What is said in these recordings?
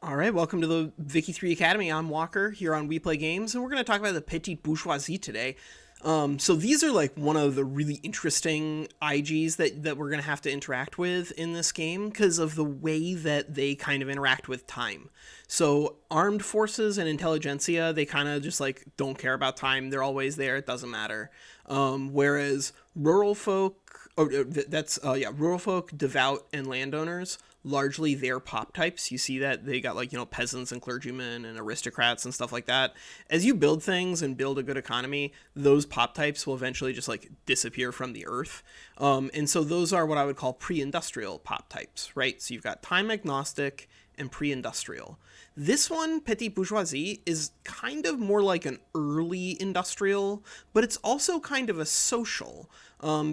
All right, welcome to the Vicky 3 Academy. I'm Walker here on We Play Games, and we're going to talk about the Petite Bourgeoisie today. So these are like one of the really interesting IGs that we're going to have to interact with in this game because of the way that they kind of interact with time. So armed forces and intelligentsia, they kind of just like don't care about time. They're always there. It doesn't matter. Whereas rural folk, rural folk, devout, and landowners, largely their pop types. You see that they got peasants and clergymen and aristocrats and stuff like that. As you build things and build a good economy, those pop types will eventually just like disappear from the earth. And so those are what I would call pre-industrial pop types, right? So you've got time agnostic and pre-industrial. This one, Petite Bourgeoisie, is kind of more like an early industrial, but it's also kind of a social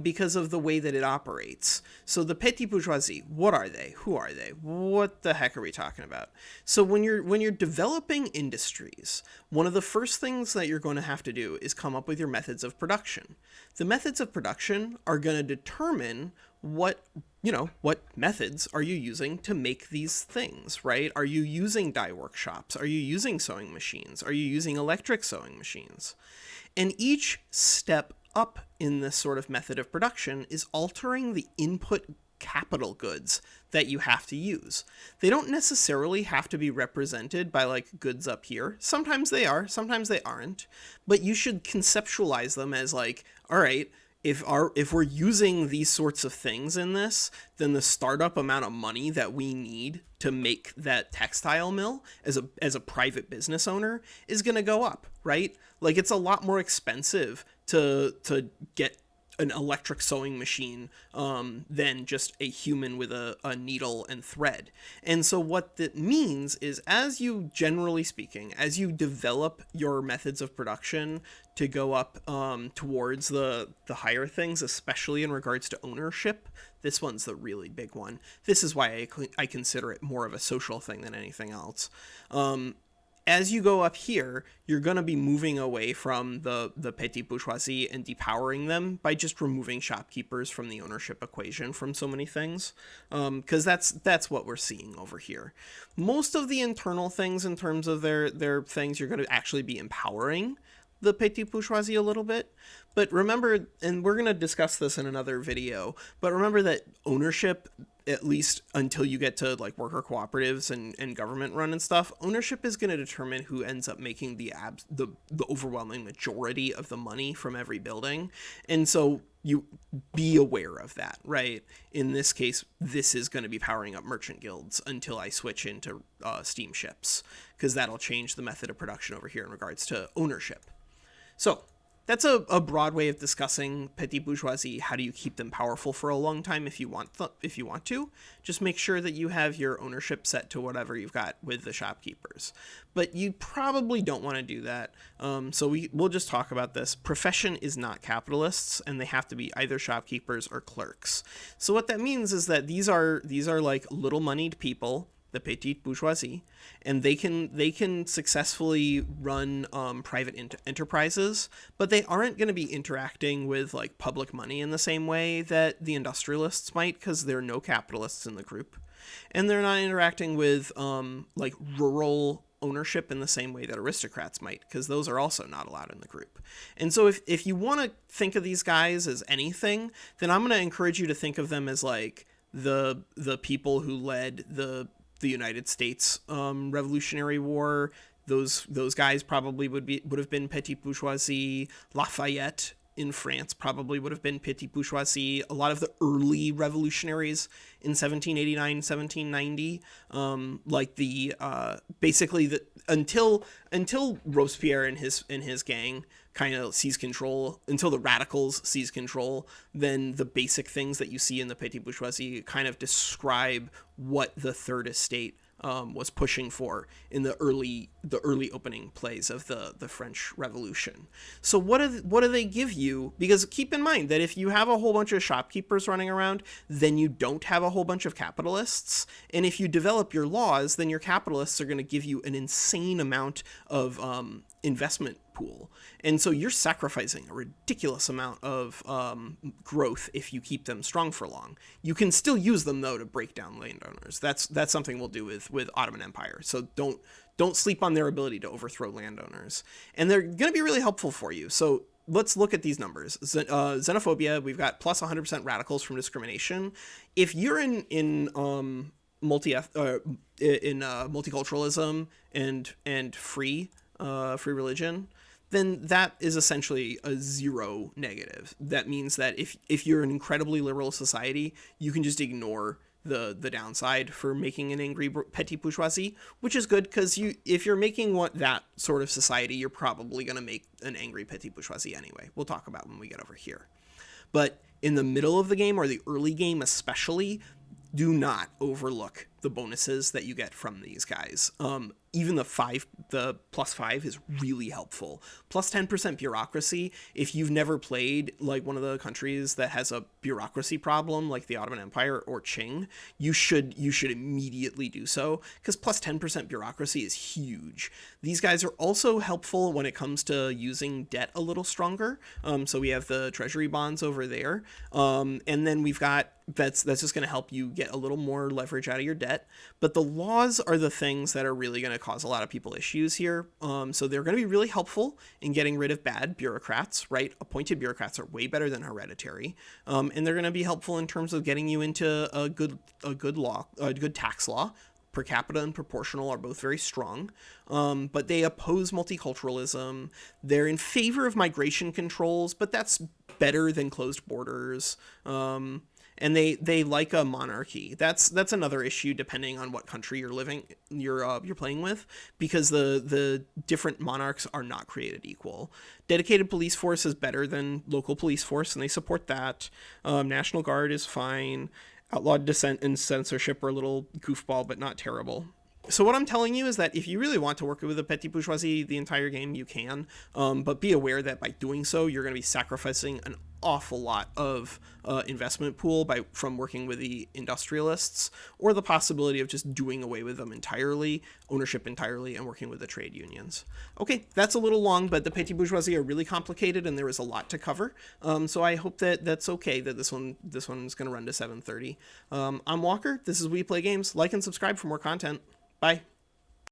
because of the way that it operates. So the Petite Bourgeoisie, what are they? Who are they? What the heck are we talking about? So when you're developing industries, one of the first things that you're going to have to do is come up with your methods of production. The methods of production are going to determine what methods are you using to make these things, right? Are you using dye workshops? Are you using sewing machines? Are you using electric sewing machines? And each step up in this sort of method of production is altering the input capital goods that you have to use. They don't necessarily have to be represented by like goods up here. Sometimes they are, sometimes they aren't, but you should conceptualize them as like, all right, if we're using these sorts of things in this, then the startup amount of money that we need to make that textile mill as a private business owner is going to go up, right? Like it's a lot more expensive to get an electric sewing machine than just a human with a needle and thread. And so what that means is, as you, generally speaking, as you develop your methods of production to go up towards the higher things, especially in regards to ownership, this one's the really big one. This is why I consider it more of a social thing than anything else. As you go up here, you're going to be moving away from the petite bourgeoisie and depowering them by just removing shopkeepers from the ownership equation from so many things, because that's what we're seeing over here. Most of the internal things in terms of their things, you're going to actually be empowering the petite bourgeoisie a little bit. But remember, and we're going to discuss this in another video, but remember that ownership, at least until you get to like worker cooperatives and government run and stuff, ownership is going to determine who ends up making the overwhelming majority of the money from every building. And so you be aware of that, right? In this case, this is going to be powering up merchant guilds until I switch into steamships, because that'll change the method of production over here in regards to ownership. So that's a broad way of discussing petite bourgeoisie. How do you keep them powerful for a long time if you want to? Just make sure that you have your ownership set to whatever you've got with the shopkeepers. But you probably don't want to do that. So we'll just talk about this. Profession is not capitalists, and they have to be either shopkeepers or clerks. So what that means is that these are like little moneyed people, the petite bourgeoisie, and they can successfully run private enterprises, but they aren't going to be interacting with like public money in the same way that the industrialists might, because there are no capitalists in the group, and they're not interacting with like rural ownership in the same way that aristocrats might, because those are also not allowed in the group. And so if you want to think of these guys as anything, then I'm going to encourage you to think of them as like the people who led the United States Revolutionary War. Those guys probably would have been petite bourgeoisie. Lafayette in France probably would have been petite bourgeoisie. A lot of the early revolutionaries in 1789, 1790, like the basically the until Robespierre and his gang kind of seize control, until the radicals seize control, then the basic things that you see in the petite bourgeoisie kind of describe what the Third Estate was pushing for in the early opening plays of the French Revolution. So what do they give you? Because keep in mind that if you have a whole bunch of shopkeepers running around, then you don't have a whole bunch of capitalists. And if you develop your laws, then your capitalists are going to give you an insane amount of investment pool. And so you're sacrificing a ridiculous amount of growth if you keep them strong for long. You can still use them, though, to break down landowners. That's something we'll do with Ottoman Empire. So don't sleep on their ability to overthrow landowners. And they're going to be really helpful for you. So let's look at these numbers. Xenophobia, we've got plus 100% radicals from discrimination. If you're in multiculturalism and free religion, then that is essentially a zero negative. That means that if you're an incredibly liberal society, you can just ignore the downside for making an angry petite bourgeoisie, which is good because if you're making that sort of society, you're probably going to make an angry petite bourgeoisie anyway. We'll talk about when we get over here. But in the middle of the game, or the early game especially, do not overlook the bonuses that you get from these guys. Even the +5 is really helpful. Plus 10% bureaucracy. If you've never played like one of the countries that has a bureaucracy problem, like the Ottoman Empire or Qing, you should immediately do so, because plus 10% bureaucracy is huge. These guys are also helpful when it comes to using debt a little stronger. So we have the treasury bonds over there, and then we've got that's just going to help you get a little more leverage out of your debt. But the laws are the things that are really going to cause a lot of people issues here. So they're going to be really helpful in getting rid of bad bureaucrats, right? Appointed bureaucrats are way better than hereditary. And they're going to be helpful in terms of getting you into a good tax law. Per capita and proportional are both very strong, but they oppose multiculturalism. They're in favor of migration controls, but that's better than closed borders. And they like a monarchy. That's another issue depending on what country you're playing with, because the different monarchs are not created equal. Dedicated police force is better than local police force, and they support that. National Guard is fine. Outlawed dissent and censorship are a little goofball, but not terrible. So what I'm telling you is that if you really want to work with a petite bourgeoisie the entire game, you can. But be aware that by doing so, you're going to be sacrificing an awful lot of investment pool from working with the industrialists, or the possibility of just doing away with them entirely, ownership entirely, and working with the trade unions. Okay, that's a little long, but the petite bourgeoisie are really complicated, and there is a lot to cover. So I hope that's okay that this one's going to run to 7:30. I'm Walker. This is We Play Games. Like and subscribe for more content. Bye.